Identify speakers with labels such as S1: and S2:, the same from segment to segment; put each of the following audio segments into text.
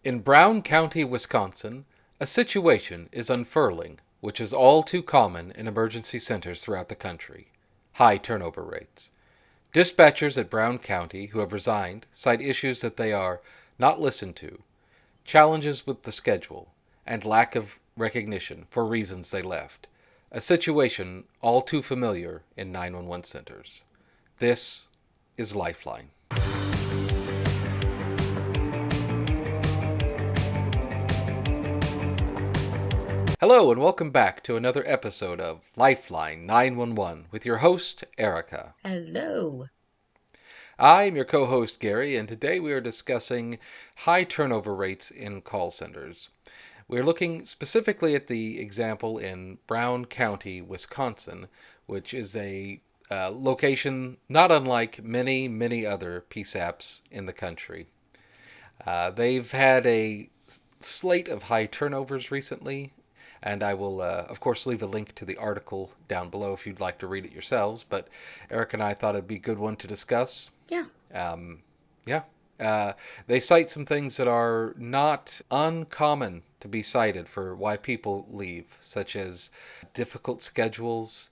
S1: In Brown County, Wisconsin, a situation is unfurling, which is all too common in emergency centers throughout the country: high turnover rates. Dispatchers at Brown County who have resigned cite issues that they are not listened to, challenges with the schedule, and lack of recognition for reasons they left. A situation all too familiar in 911 centers. This is Lifeline. Hello and welcome back to another episode of Lifeline 911 with your host, Erica.
S2: Hello.
S1: I'm your co-host, Gary, and today we are discussing high turnover rates in call centers. We're looking specifically at the example in Brown County, Wisconsin, which is a location not unlike many other PSAPs in the country. They've had a slate of high turnovers recently, and I will, of course, leave a link to the article down below if you'd like to read it yourselves. But Eric and I thought it'd be a good one to discuss.
S2: Yeah.
S1: They cite some things that are not uncommon to be cited for why people leave, such as difficult schedules,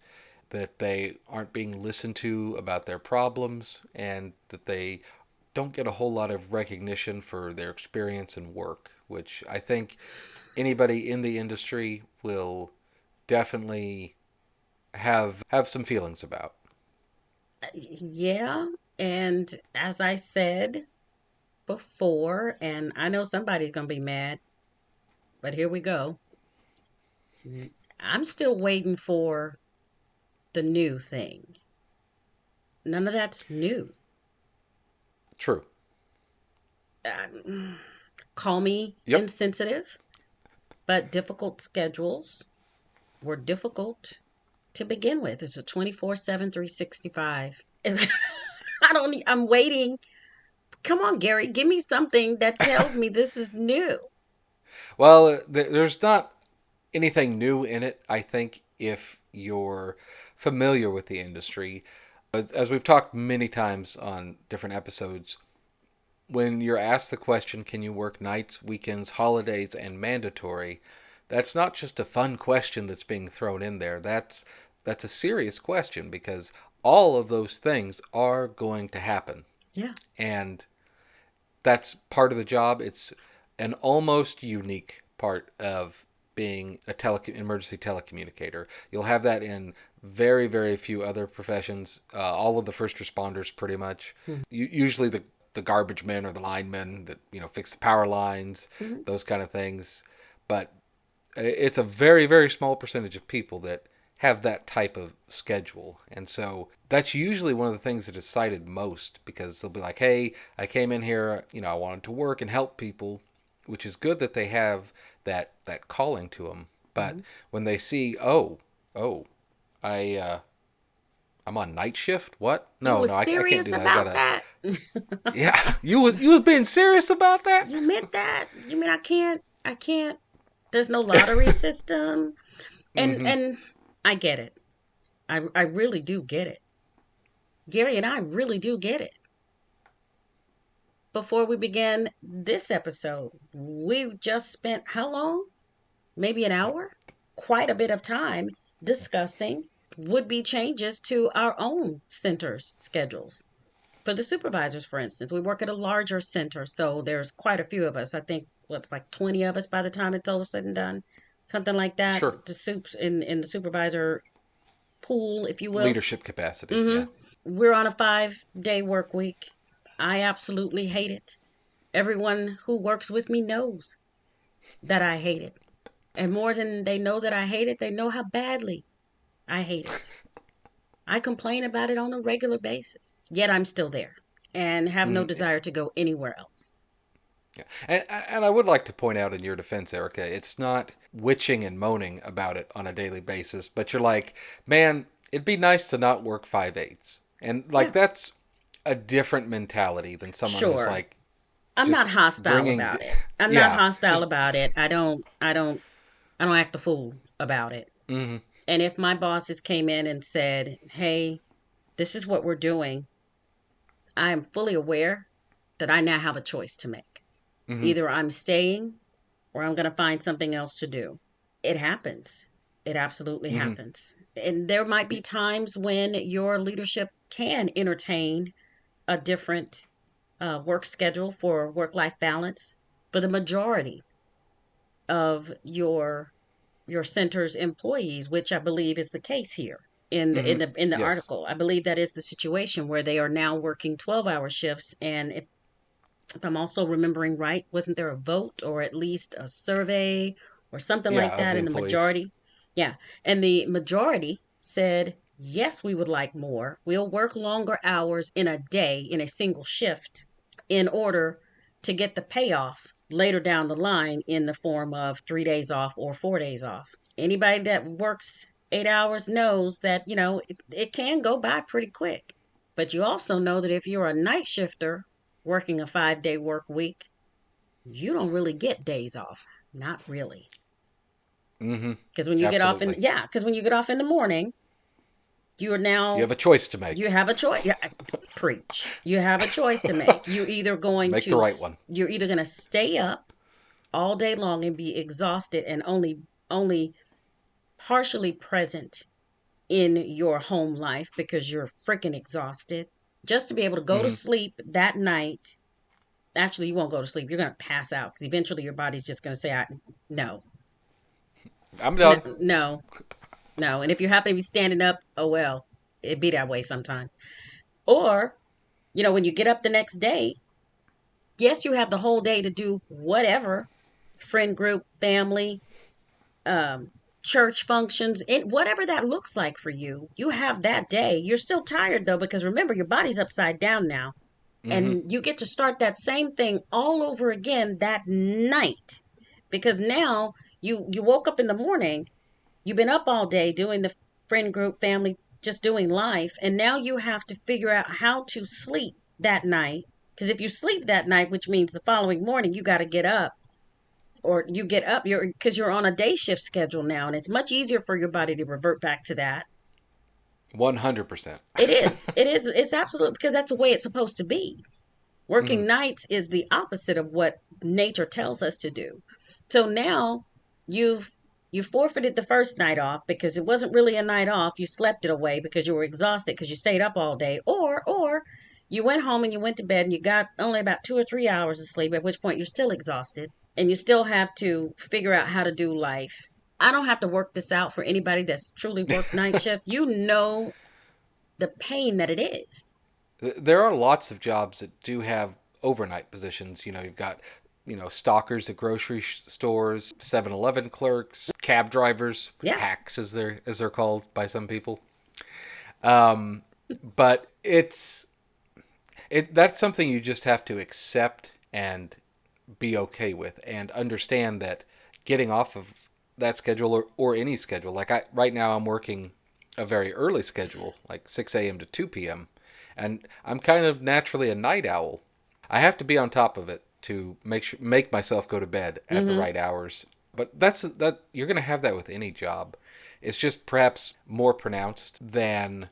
S1: that they aren't being listened to about their problems, and that they don't get a whole lot of recognition for their experience and work, which I think anybody in the industry will definitely have some feelings about.
S2: Yeah. And as I said before, and I know somebody's going to be mad, but here we go. I'm still waiting for the new thing. None of that's new.
S1: True.
S2: Call me
S1: Yep.
S2: insensitive, but difficult schedules were difficult to begin with. It's a 24/7, 365. I'm waiting. Come on, Gary, give me something that tells me this is new.
S1: Well, there's not anything new in it, I think, if you're familiar with the industry. As we've talked many times on different episodes, when you're asked the question, can you work nights, weekends, holidays, and mandatory, that's not just a fun question that's being thrown in there. That's a serious question because all of those things are going to happen.
S2: Yeah.
S1: And that's part of the job. It's an almost unique part of being a emergency telecommunicator. You'll have that in very few other professions. All of the first responders, pretty much.
S2: Mm-hmm.
S1: Usually the garbage men or the linemen that fix the power lines,
S2: Mm-hmm.
S1: those kind of things. But it's a very small percentage of people that have that type of schedule. And so that's usually one of the things that is cited most, because they'll be like, hey, I came in here, I wanted to work and help people, which is good that they have that calling to them. But when they see, I'm on night shift. What?
S2: You
S1: No,
S2: was
S1: I can't
S2: serious
S1: do that. I
S2: about
S1: gotta.
S2: that?
S1: Yeah, you was being serious about that.
S2: You meant that? You mean I can't there's no lottery system? And
S1: Mm-hmm.
S2: and I get it. I really do get it. Gary and I really do get it. Before we began this episode, we just spent how long? Maybe an hour? Quite a bit of time discussing would be changes to our own centers' schedules. For the supervisors, for instance, we work at a larger center, so there's quite a few of us. I think what's like 20 of us by the time it's all said and done, something like
S1: Sure.
S2: that. The soups in the supervisor pool, if you will.
S1: Leadership capacity. Yeah.
S2: Mm-hmm. We're on a 5-day work week. I absolutely hate it. Everyone who works with me knows that I hate it. And more than they know that I hate it, they know how badly I hate it. I complain about it on a regular basis. Yet I'm still there and have no desire to go anywhere else.
S1: Yeah. And I would like to point out in your defense, Erica, it's not witching and moaning about it on a daily basis, but you're like, man, it'd be nice to not work 5/8. And
S2: Yeah.
S1: that's a different mentality than someone who's
S2: Sure.
S1: like
S2: I'm
S1: just
S2: not hostile
S1: bringing,
S2: about it. I'm not
S1: yeah,
S2: hostile
S1: just,
S2: about it. I don't act a fool about it.
S1: mm-hmm,
S2: And if my bosses came in and said, "Hey, this is what we're doing," I am fully aware that I now have a choice to make.
S1: Mm-hmm.
S2: Either I'm staying or I'm going to find something else to do. It happens. It absolutely
S1: Mm-hmm.
S2: happens. And there might be times when your leadership can entertain a different work schedule for work life balance. For the majority of your center's employees, which I believe is the case here in the
S1: Mm-hmm.
S2: in the
S1: Yes.
S2: article. I believe that is the situation where they are now working 12-hour shifts. And if I'm also remembering right, wasn't there a vote or at least a survey or something like
S1: Yeah, of
S2: that?
S1: the
S2: And the
S1: employees.
S2: majority, yeah, and the majority said, yes, we would like more. We'll work longer hours in a day in a single shift in order to get the payoff later down the line in the form of 3 days off or 4 days off. Anybody that works 8 hours knows that, it can go by pretty quick. But you also know that if you're a night shifter working a 5-day work week, you don't really get days off. Not really.
S1: Mm-hmm.
S2: Because when you get off
S1: Absolutely.
S2: because when you get off in the morning, you are
S1: You
S2: now
S1: have a choice to
S2: you
S1: make.
S2: have a choice. Yeah, preach. You have a choice to make.
S1: Make the right one.
S2: You're either going to stay up all day long and be exhausted and only partially present in your home life because you're freaking exhausted just to be able to go to
S1: Mm-hmm.
S2: sleep that night. Actually, you won't go to sleep. You're going to pass out because eventually your body's just going to say, no,
S1: I'm
S2: no,
S1: done.
S2: no, no. And if you happen to be standing up, oh well, it be that way sometimes. Or, when you get up the next day, yes, you have the whole day to do whatever, friend group, family, um, church functions, whatever that looks like for you. You have that day. You're still tired though, because remember, your body's upside down now.
S1: Mm-hmm.
S2: And you get to start that same thing all over again that night. Because now you woke up in the morning, you've been up all day doing the friend group, family, just doing life, and now you have to figure out how to sleep that night. Because if you sleep that night, which means the following morning you got to get up, or you get up, you're on a day shift schedule now, and it's much easier for your body to revert back to that.
S1: 100%.
S2: It is. It is. It's absolute because that's the way it's supposed to be.
S1: Mm-hmm.
S2: Working nights is the opposite of what nature tells us to do. So now you've you forfeited the first night off because it wasn't really a night off. You slept it away because you were exhausted because you stayed up all day. Or you went home and you went to bed and you got only about 2 or 3 hours of sleep, at which point you're still exhausted and you still have to figure out how to do life. I don't have to work this out for anybody that's truly worked night shift. You know the pain that it is.
S1: There are lots of jobs that do have overnight positions. You've got, stalkers at grocery stores, 7-Eleven clerks, cab drivers,
S2: Yeah.
S1: hacks as they're called by some people. Um, but that's something you just have to accept and be okay with and understand that getting off of that schedule or any schedule, like right now I'm working a very early schedule, like 6 a.m. to 2 p.m. And I'm kind of naturally a night owl. I have to be on top of it to make myself go to bed at the
S2: Mm-hmm.
S1: right hours. But that you're going to have that with any job. It's just perhaps more pronounced than,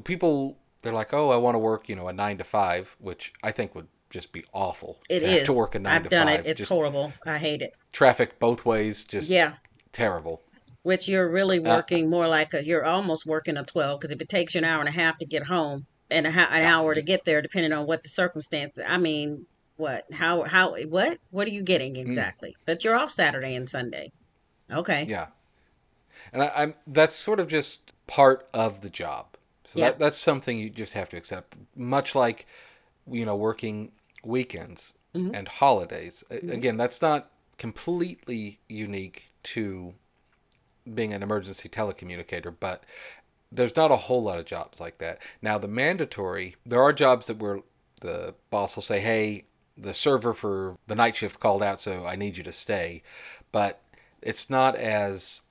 S1: people they're like, "Oh, I want to work, a 9 to 5," which I think would just be awful
S2: It
S1: to have to
S2: is.
S1: work a 9
S2: I've
S1: to
S2: done it.
S1: 5.
S2: It's
S1: Just
S2: horrible. I hate it.
S1: traffic both ways, just
S2: Yeah.
S1: terrible.
S2: Which you're really
S1: Uh,
S2: working more like you're almost working a 12 because if it takes you an hour and a half to get home and an
S1: uh,
S2: hour to get there, depending on what the circumstances. I mean, what? What are you getting
S1: mm,
S2: exactly? But you're off Saturday and Sunday. Okay.
S1: yeah. And I'm that's sort of just part of the job. So
S2: Yeah.
S1: that's something you just have to accept. Much like, working weekends
S2: Hmm.
S1: and holidays.
S2: Hmm.
S1: Again, that's not completely unique to being an emergency telecommunicator, but there's not a whole lot of jobs like that. Now, there are jobs where the boss will say, "Hey, the server for the night shift called out, so I need you to stay," but it's not as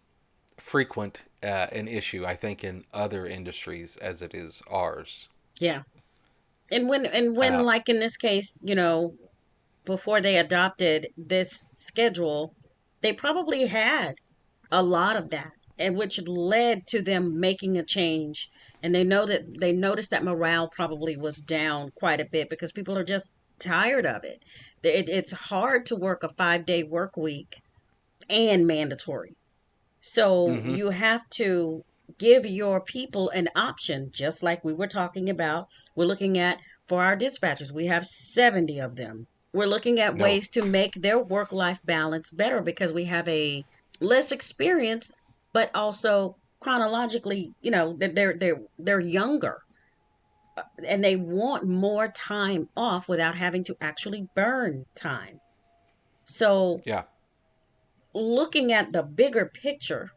S1: frequent an issue, I think, in other industries as it is ours.
S2: Yeah. And when
S1: Uh,
S2: like in this case, before they adopted this schedule, they probably had a lot of that, and which led to them making a change. And they noticed that morale probably was down quite a bit because people are just tired of it. It's hard to work a 5 day work week and mandatory. So
S1: Mm-hmm.
S2: you have to give your people an option, just like we were talking about. We're looking at for our dispatchers, we have 70 of them. We're looking at
S1: No.
S2: ways to make their work life balance better because we have a less experience, but also chronologically, they're younger and they want more time off without having to actually burn time. So
S1: Yeah.
S2: looking at the bigger picture,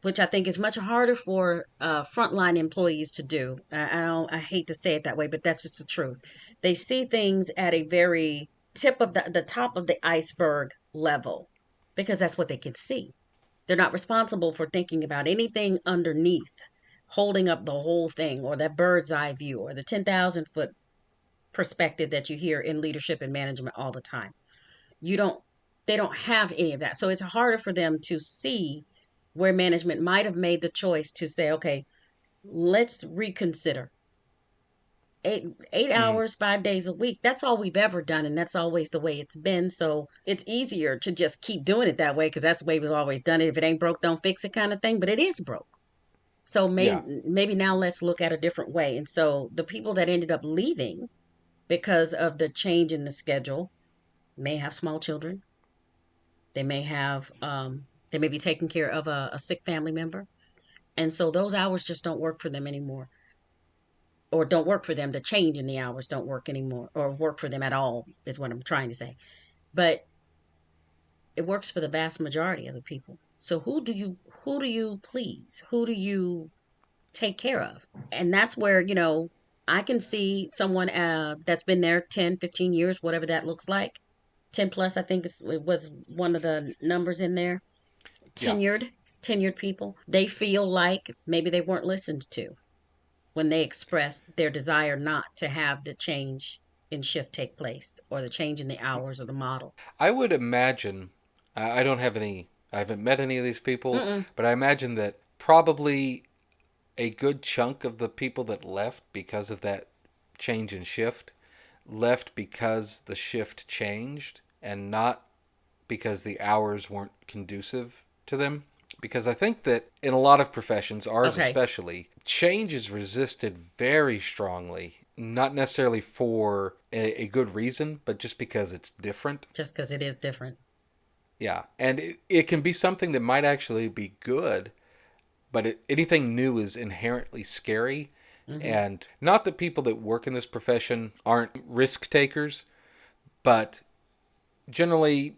S2: which I think is much harder for frontline employees to do. I hate to say it that way, but that's just the truth. They see things at a very tip of the top of the iceberg level because that's what they can see. They're not responsible for thinking about anything underneath, holding up the whole thing, or that bird's eye view, or the 10,000 foot perspective that you hear in leadership and management all the time. You don't they don't have any of that. So it's harder for them to see where management might have made the choice to say, okay, let's reconsider. Eight
S1: Mm-hmm.
S2: hours, 5 days a week. That's all we've ever done, and that's always the way it's been. So it's easier to just keep doing it that way because that's the way we've always done it. If it ain't broke, don't fix it, kind of thing. But it is broke. So
S1: Yeah.
S2: maybe now let's look at a different way. And so the people that ended up leaving because of the change in the schedule may have small children. They may have they may be taking care of a sick family member. And so those hours just don't work for them anymore. Or don't work for them. The change in the hours don't work anymore or work for them at all is what I'm trying to say. But it works for the vast majority of the people. So who do you please? Who do you take care of? And that's where, I can see someone that's been there 10, 15 years, whatever that looks like. 10 plus, I think it was one of the numbers in there.
S1: Yeah.
S2: Tenured people, they feel like maybe they weren't listened to when they expressed their desire not to have the change in shift take place or the change in the hours or the model.
S1: I would imagine, I don't have any, I haven't met any of these people,
S2: Mm-mm.
S1: but I imagine that probably a good chunk of the people that left because of that change in shift left because the shift changed and not because the hours weren't conducive to them. Because I think that in a lot of professions, ours
S2: Okay,
S1: especially, change is resisted very strongly. Not necessarily for a good reason, but just because it's different.
S2: just because it is different.
S1: Yeah. And it can be something that might actually be good, but anything new is inherently scary.
S2: Hmm.
S1: And not that people that work in this profession aren't risk takers, but generally,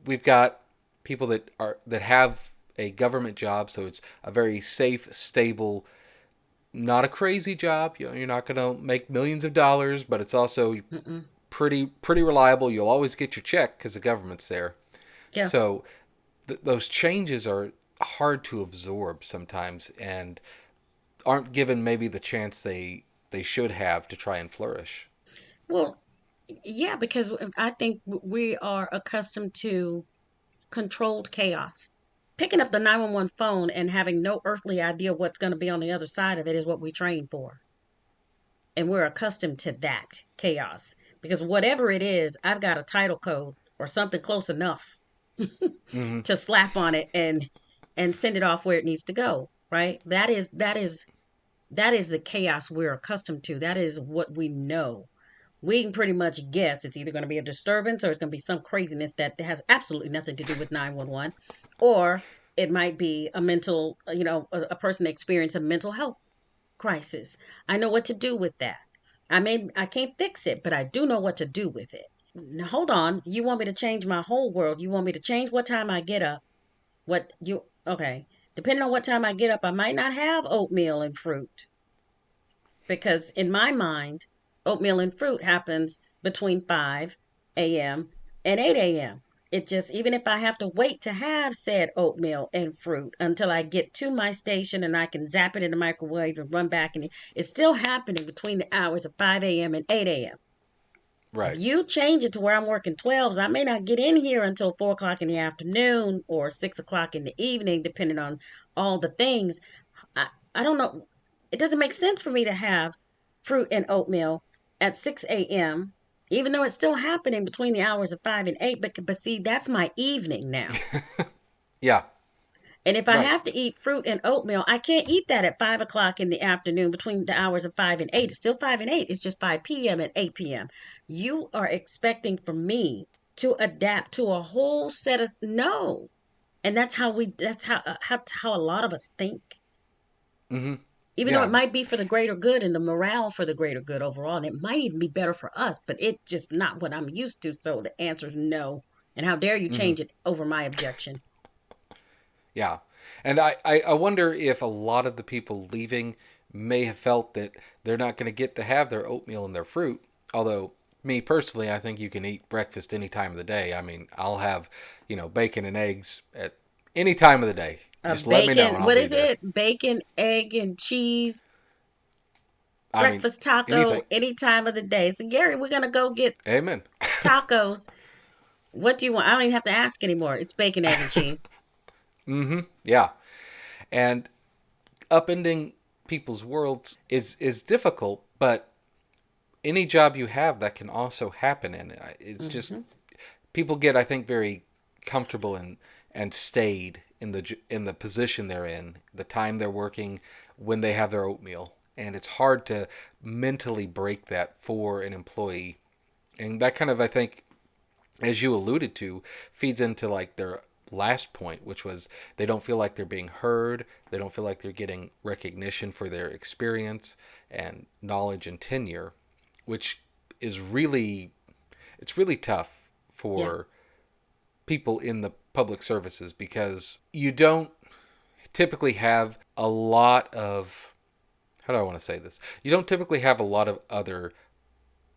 S1: we've got people that have a government job, so it's a very safe, stable, not a crazy job. You're not going to make millions of dollars, but it's also
S2: Mm-mm.
S1: pretty reliable. You'll always get your check because the government's there.
S2: Yeah.
S1: So those changes are hard to absorb sometimes and aren't given maybe the chance they should have to try and flourish.
S2: Well, yeah, because I think we are accustomed to controlled chaos. Picking up the 911 phone and having no earthly idea what's going to be on the other side of it is what we train for. And we're accustomed to that chaos because whatever it is, I've got a title code or something close enough
S1: Hmm.
S2: to slap on it and send it off where it needs to go, right? That is the chaos we're accustomed to. That is what we know. We can pretty much guess it's either going to be a disturbance or it's going to be some craziness that has absolutely nothing to do with 911, or it might be a mental, a person experience a mental health crisis. I know what to do with that. I can't fix it, but I do know what to do with it. Now, hold on. You want me to change my whole world? You want me to change what time I get up? Okay. Depending on what time I get up, I might not have oatmeal and fruit because in my mind, oatmeal and fruit happens between 5 a.m. and 8 a.m. It just, even if I have to wait to have said oatmeal and fruit until I get to my station and I can zap it in the microwave and run back, and it's still happening between the hours of 5 a.m. and 8 a.m. If
S1: Right.
S2: you change it to where I'm working 12s, I may not get in here until 4 o'clock in the afternoon or 6 o'clock in the evening, depending on all the things. I don't know. It doesn't make sense for me to have fruit and oatmeal at 6 a.m. even though it's still happening between the hours of 5 and 8. But see, that's my evening now.
S1: Yeah,
S2: And if I
S1: right.
S2: have to eat fruit and oatmeal, I can't eat that at 5 o'clock in the afternoon between the hours of 5 and 8. It's still 5 and 8. It's just 5 p.m. and 8 p.m. You are expecting for me to adapt to a whole set of no. And that's how a lot of us think.
S1: Hmm.
S2: Even though it
S1: Yeah.
S2: might be for the greater good and the morale for the greater good overall, and it might even be better for us, but it's just not what I'm used to. So the answer is no. And how dare you
S1: Hmm.
S2: change it over my objection?
S1: Yeah. And I wonder if a lot of the people leaving may have felt that they're not going to get to have their oatmeal and their fruit. Although, me personally, I think you can eat breakfast any time of the day. I mean, I'll have, bacon and eggs at any time of the day.
S2: A
S1: Just let me know
S2: bacon,
S1: and I'll
S2: what
S1: be
S2: is
S1: there.
S2: it? Bacon, egg, and cheese
S1: I mean,
S2: breakfast taco
S1: anything.
S2: any time of the day. So, Gary, we're going to go get
S1: Amen.
S2: tacos. What do you want? I don't even have to ask anymore. It's bacon, egg, and cheese.
S1: Hmm. Yeah. And upending people's worlds is difficult, but any job you have that can also happen in it. It's just
S2: Hmm.
S1: people get, I think, very comfortable and stayed in the position they're in, the time they're working, when they have their oatmeal, and it's hard to mentally break that for an employee. And that kind of, I think, as you alluded to, feeds into like their last point, which was they don't feel like they're being heard, they don't feel like they're getting recognition for their experience and knowledge and tenure, which is really it's really tough
S2: Yeah.
S1: for people in the public services because you don't typically have a lot of, how do I want to say this? You don't typically have a lot of other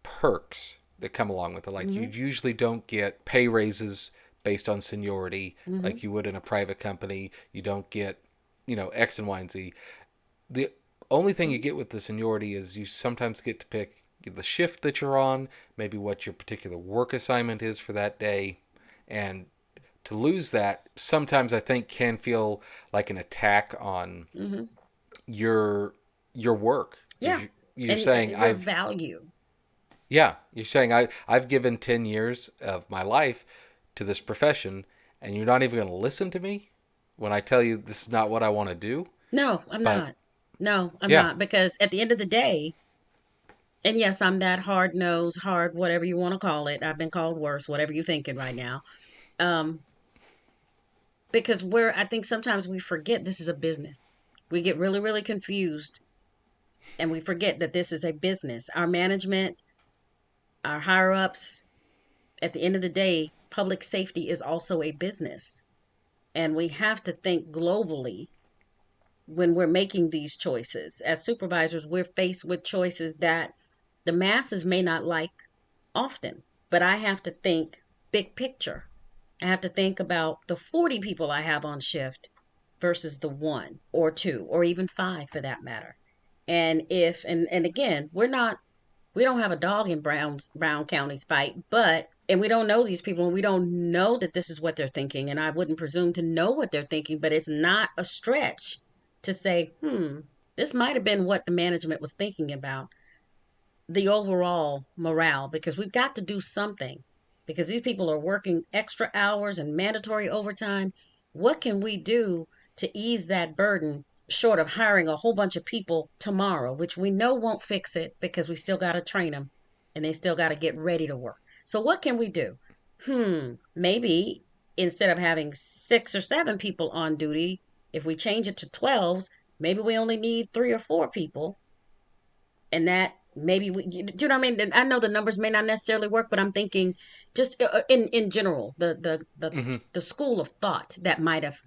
S1: perks that come along with it. Like you
S2: Hmm.
S1: usually don't get pay raises based on seniority
S2: Hmm.
S1: like you would in a private company. You don't get, X and Y and Z. The only thing you get with the seniority is you sometimes get to pick the shift that you're on, maybe what your particular work assignment is for that day, and to lose that sometimes I think can feel like an attack on
S2: Hmm.
S1: your your work.
S2: Yeah.
S1: You're
S2: And
S1: saying
S2: your value.
S1: you're saying I've given 10 years of my life to this profession and you're not even going to listen to me when I tell you this is not what I want to do.
S2: No, I'm
S1: But
S2: not. No, I'm
S1: yeah.
S2: not. Because at the end of the day, and yes, I'm that hard nosed, hard, whatever you want to call it. I've been called worse, whatever you're thinking right now. Um, because I think sometimes we forget this is a business. We get really, really confused and we forget that this is a business. Our management, our higher ups, at the end of the day, public safety is also a business. And we have to think globally when we're making these choices. As supervisors, we're faced with choices that the masses may not like often, but I have to think big picture. I have to think about the 40 people I have on shift versus the one or two or even five for that matter. And if and again, we don't have a dog in Brown County's fight, but and we don't know these people and we don't know that this is what they're thinking, and I wouldn't presume to know what they're thinking, but it's not a stretch to say, this might have been what the management was thinking about the overall morale, because we've got to do something, because these people are working extra hours and mandatory overtime. What can we do to ease that burden, short of hiring a whole bunch of people tomorrow, which we know won't fix it because we still got to train them and they still got to get ready to work? So what can we do? Maybe instead of having 6 or 7 people on duty, if we change it to 12s, maybe we only need 3 or 4 people, and that maybe do you know what I mean? I know the numbers may not necessarily work, but I'm thinking just in general,
S1: Hmm.
S2: the school of thought that might have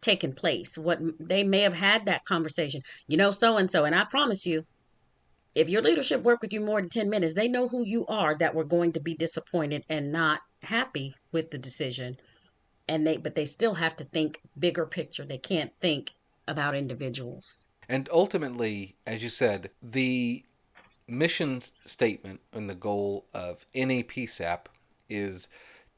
S2: taken place, what they may have had that conversation, so and so. And I promise you, if your leadership work with you more than 10 minutes, they know who you are, that we're going to be disappointed and not happy with the decision. And they still have to think bigger picture. They can't think about individuals.
S1: And ultimately, as you said, the mission statement and the goal of any PSAP is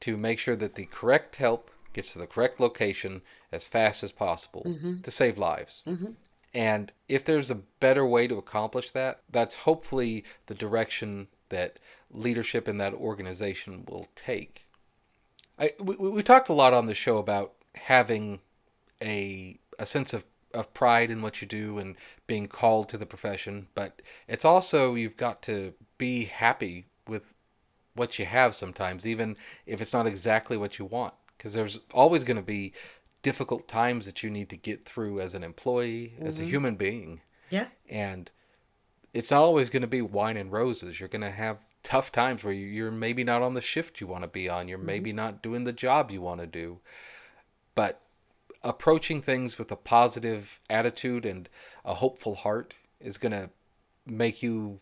S1: to make sure that the correct help gets to the correct location as fast as possible
S2: Mm-hmm.
S1: to save lives.
S2: Mm-hmm.
S1: And if there's a better way to accomplish that, that's hopefully the direction that leadership in that organization will take. We talked a lot on the show about having a sense of pride in what you do and being called to the profession, but it's also you've got to be happy with what you have sometimes, even if it's not exactly what you want, because there's always going to be difficult times that you need to get through as an employee, as a
S2: Mm-hmm.
S1: human being,
S2: Yeah.
S1: and it's not always going to be wine and roses. You're going to have tough times where you're maybe not on the shift you want to be on. You're
S2: Mm-hmm.
S1: maybe not doing the job you want to do. But approaching things with a positive attitude and a hopeful heart is going to make you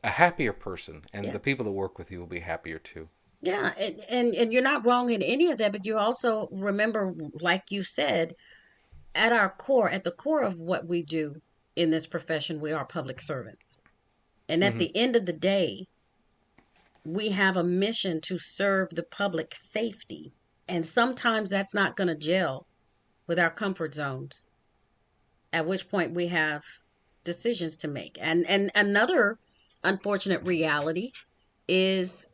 S1: a happier person, and
S2: Yeah.
S1: the people that work with you will be happier too.
S2: Yeah. And you're not wrong in any of that, but you also remember, like you said, at our core, at the core of what we do in this profession, we are public servants. And at
S1: Hmm.
S2: the end of the day, we have a mission to serve the public safety. And sometimes that's not going to gel with our comfort zones, at which point we have decisions to make. And another unfortunate reality is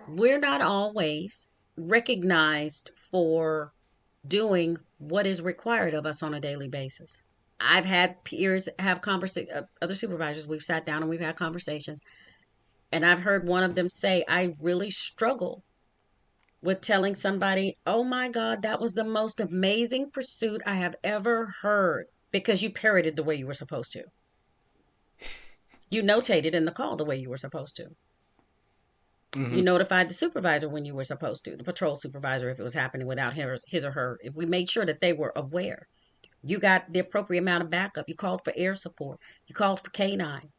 S2: we're not always recognized for doing what is required of us on a daily basis. I've had peers have other supervisors, we've sat down and we've had conversations, and I've heard one of them say, I really struggle with telling somebody, oh my God, that was the most amazing pursuit I have ever heard, because you parroted the way you were supposed to. You notated in the call the way you were supposed to. You
S1: Hmm.
S2: notified the supervisor when you were supposed to, the patrol supervisor, if it was happening without his or her. If we made sure that they were aware. You got the appropriate amount of backup. You called for air support. You called for canine.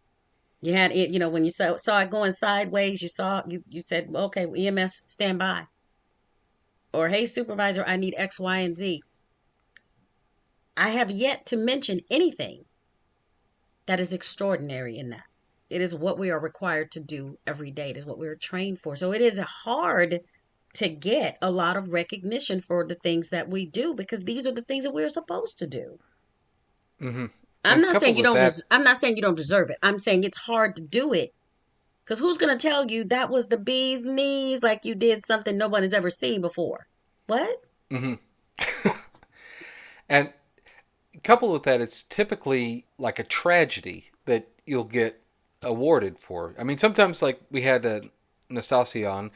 S2: You had it, when you saw it going sideways, you said, well, okay, EMS stand by. Or, hey, supervisor, I need X, Y, and Z. I have yet to mention anything that is extraordinary in that. It is what we are required to do every day. It is what we are trained for. So it is hard to get a lot of recognition for the things that we do, because these are the things that we're supposed to do.
S1: Hmm.
S2: I'm
S1: And
S2: not saying
S1: coupled
S2: you
S1: with
S2: don't
S1: that,
S2: I'm not saying you don't deserve it. I'm saying it's hard to do it, because who's going to tell you that was the bee's knees, like you did something no one has ever seen before? What?
S1: hmm and coupled with that, it's typically like a tragedy that you'll get awarded for. I mean, sometimes like we had Nastasia,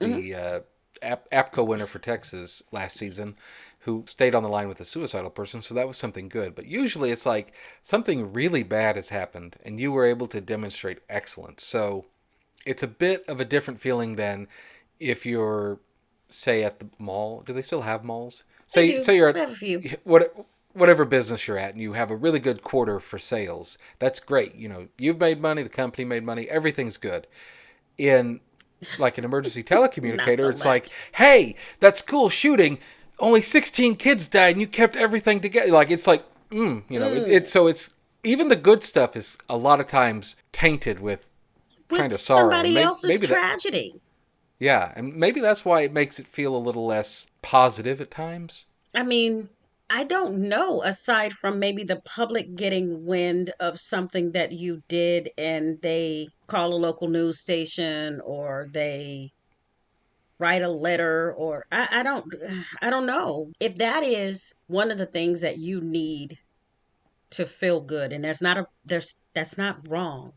S2: Hmm.
S1: the APCO winner for Texas last season, who stayed on the line with a suicidal person, so that was something good. But usually it's like something really bad has happened and you were able to demonstrate excellence. So it's a bit of a different feeling than if you're, say, at the mall. Do they still have malls?
S2: They
S1: Say
S2: do.
S1: say you're
S2: We have a few.
S1: at whatever business you're at and you have a really good quarter for sales. That's great. You've made money, the company made money, everything's good. In like an emergency
S2: Not
S1: telecommunicator,
S2: so
S1: it's like,
S2: much.
S1: hey, that school shooting, only 16 kids died and you kept everything together. Like it's like,
S2: Mm.
S1: it's even the good stuff is a lot of times tainted with kind
S2: With
S1: of sorrow, and
S2: somebody else's
S1: maybe that,
S2: tragedy.
S1: yeah, and maybe that's why it makes it feel a little less positive at times.
S2: I mean, I don't know, aside from maybe the public getting wind of something that you did and they call a local news station, or they write a letter, or I don't know if that is one of the things that you need to feel good. And that's not wrong.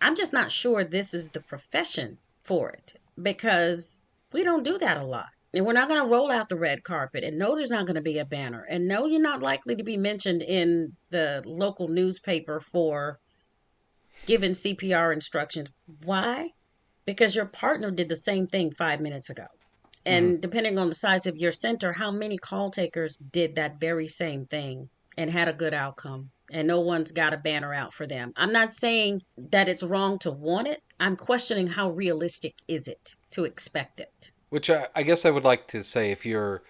S2: I'm just not sure this is the profession for it, because we don't do that a lot. And we're not going to roll out the red carpet. And no, there's not going to be a banner. And no, you're not likely to be mentioned in the local newspaper for giving CPR instructions. Why? Because your partner did the same thing 5 minutes ago.
S1: Hmm.
S2: And depending on the size of your center, how many call takers did that very same thing and had a good outcome? And no one's got a banner out for them. I'm not saying that it's wrong to want it. I'm questioning how realistic is it to expect it.
S1: Which I guess I would like to say, if you're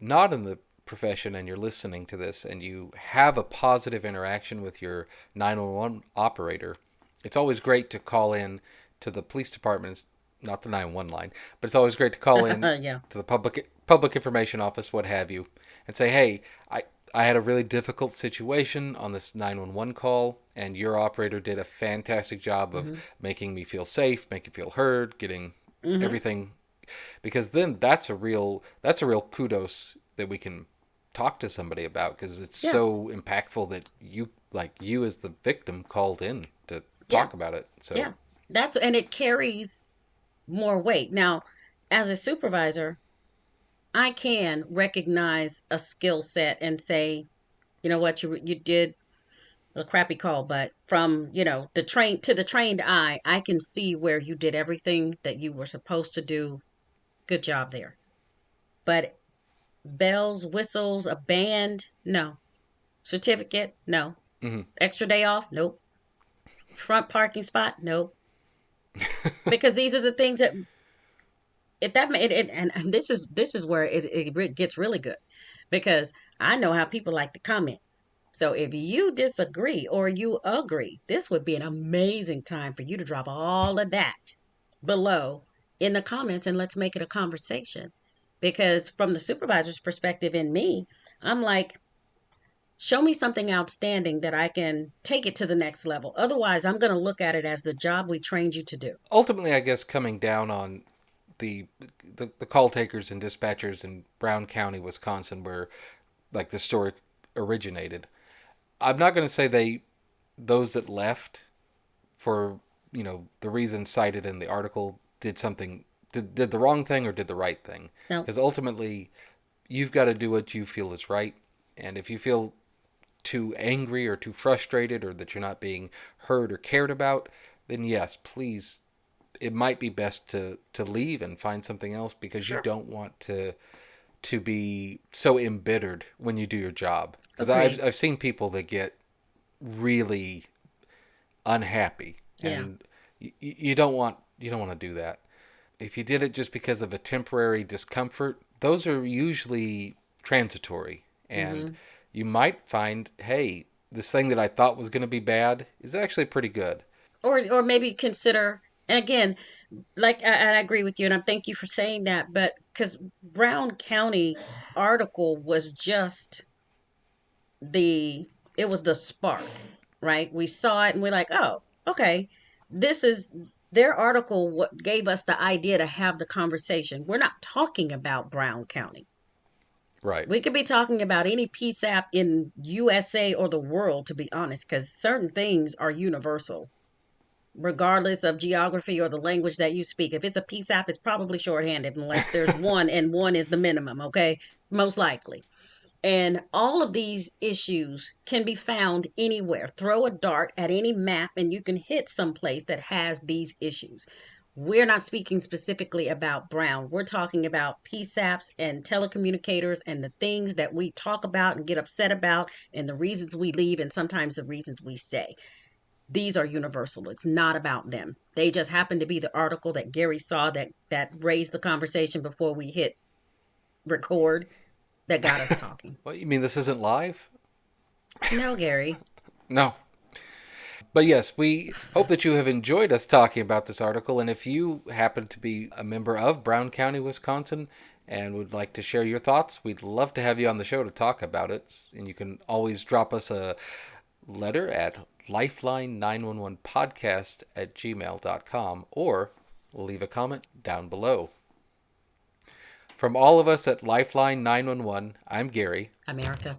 S1: not in the profession and you're listening to this and you have a positive interaction with your 911 operator, it's always great to call in to the police department, not the 911 line, but it's always great to call in
S2: Yeah.
S1: to the public information office, what have you, and say, hey, I had a really difficult situation on this 911 call, and your operator did a fantastic job of
S2: Mm-hmm.
S1: making me feel safe, making me feel heard, getting
S2: Mm-hmm.
S1: everything. Because then that's a real kudos that we can talk to somebody about, because it's
S2: Yeah.
S1: so impactful that you as the victim called in to
S2: Yeah.
S1: talk about it. So
S2: Yeah. And it carries more weight. Now, as a supervisor, I can recognize a skill set and say, you know what, you did a crappy call, but from, the trained eye, I can see where you did everything that you were supposed to do. Good job there. But bells, whistles, a band, no. Certificate, no.
S1: mhm.
S2: Extra day off, nope. Front parking spot, nope. Because these are the things that if that and this is where it gets really good, because I know how people like to comment. So if you disagree or you agree, this would be an amazing time for you to drop all of that below in the comments, and let's make it a conversation. Because from the supervisor's perspective in me, I'm like, show me something outstanding that I can take it to the next level. Otherwise, I'm going to look at it as the job we trained you to do.
S1: Ultimately, I guess coming down on the, the call takers and dispatchers in Brown County, Wisconsin, where like the story originated. I'm not going to say those that left for the reasons cited in the article did the wrong thing or did the right thing,
S2: Now,
S1: because ultimately you've got to do what you feel is right, and if you feel too angry or too frustrated or that you're not being heard or cared about, then yes, please, it might be best to leave and find something else, because you
S2: sure.
S1: don't want to be so embittered when you do your job, because I've
S2: Agreed.
S1: I've seen people that get really unhappy,
S2: Yeah.
S1: and you don't want to do that. If you did it just because of a temporary discomfort, those are usually transitory, and
S2: Mm-hmm.
S1: you might find, hey, this thing that I thought was going to be bad is actually pretty good.
S2: Or maybe consider, and again, like I agree with you, and I thank you for saying that. But because Brown County's article was just the it was the spark, right? We saw it and we're like, oh, okay, this is their article. What gave us the idea to have the conversation? We're not talking about Brown County.
S1: Right.
S2: We could be talking about any PSAP in USA or the world, to be honest, because certain things are universal regardless of geography or the language that you speak. If it's a PSAP, it's probably shorthanded unless there's one, and one is the minimum, okay? Most likely. And all of these issues can be found anywhere. Throw a dart at any map and you can hit some place that has these issues. We're not speaking specifically about Brown. We're talking about PSAPs and telecommunicators and the things that we talk about and get upset about, and the reasons we leave, and sometimes the reasons we stay. These are universal. It's not about them. They just happen to be the article that Gary saw that raised the conversation before we hit record, that got us talking.
S1: Well, you mean this isn't live?
S2: No, Gary.
S1: No. But yes, we hope that you have enjoyed us talking about this article. And if you happen to be a member of Brown County, Wisconsin, and would like to share your thoughts, we'd love to have you on the show to talk about it. And you can always drop us a letter at lifeline911podcast@gmail.com, or leave a comment down below. From all of us at Lifeline 911, I'm Gary,
S2: America.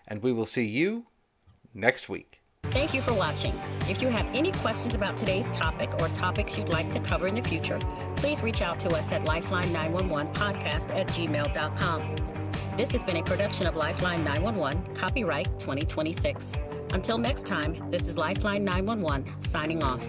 S1: and we will see you next week.
S2: Thank you for watching. If you have any questions about today's topic or topics you'd like to cover in the future, please reach out to us at lifeline911podcast@gmail.com. This has been a production of Lifeline 911, copyright 2026. Until next time, this is Lifeline 911 signing off.